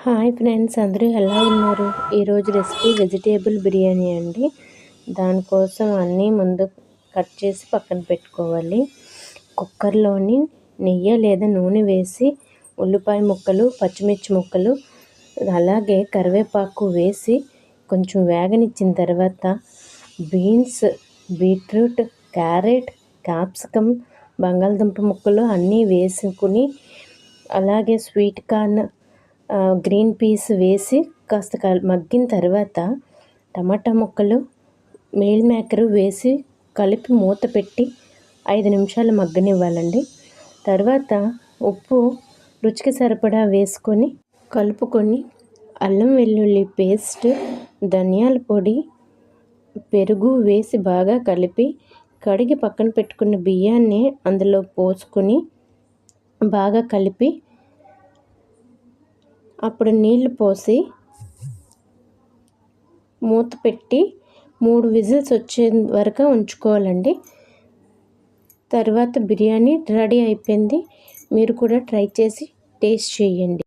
Hi friends, అందరూ ఎలా ఉన్నారు? ఈరోజు రెసిపీ వెజిటేబుల్ బిర్యానీ అండి. దానికోసం అన్నీ ముందు కట్ చేసి పక్కన పెట్టుకోవాలి. కుక్కర్లోని నెయ్యి లేదా నూనె వేసి ఉల్లిపాయ ముక్కలు, పచ్చిమిర్చి ముక్కలు, అలాగే కరివేపాకు వేసి కొంచెం వేగనిచ్చిన తర్వాత బీన్స్, బీట్రూట్, క్యారెట్, క్యాప్సికమ్, బంగాళదుంప ముక్కలు అన్నీ వేసుకుని, అలాగే స్వీట్ కార్న్, గ్రీన్ పీస్ వేసి కాస్త మగ్గిన తర్వాత టమాటా ముక్కలు, మీల్ మేకర్ వేసి కలిపి మూత పెట్టి 5 నిమిషాలు మగ్గనివ్వాలండి. తర్వాత ఉప్పు రుచికి సరిపడా వేసుకొని కలుపుకొని అల్లం వెల్లుల్లి పేస్ట్, ధనియాల పొడి, పెరుగు వేసి బాగా కలిపి కడిగి పక్కన పెట్టుకున్న బియ్యాన్ని అందులో పోసుకొని బాగా కలిపి అప్పుడు నీళ్లు పోసి మూత పెట్టి 3 విజిల్స్ వచ్చే వరకు ఉంచుకోవాలండి. తర్వాత బిర్యానీ రెడీ అయిపోయింది. మీరు కూడా ట్రై చేసి టేస్ట్ చేయండి.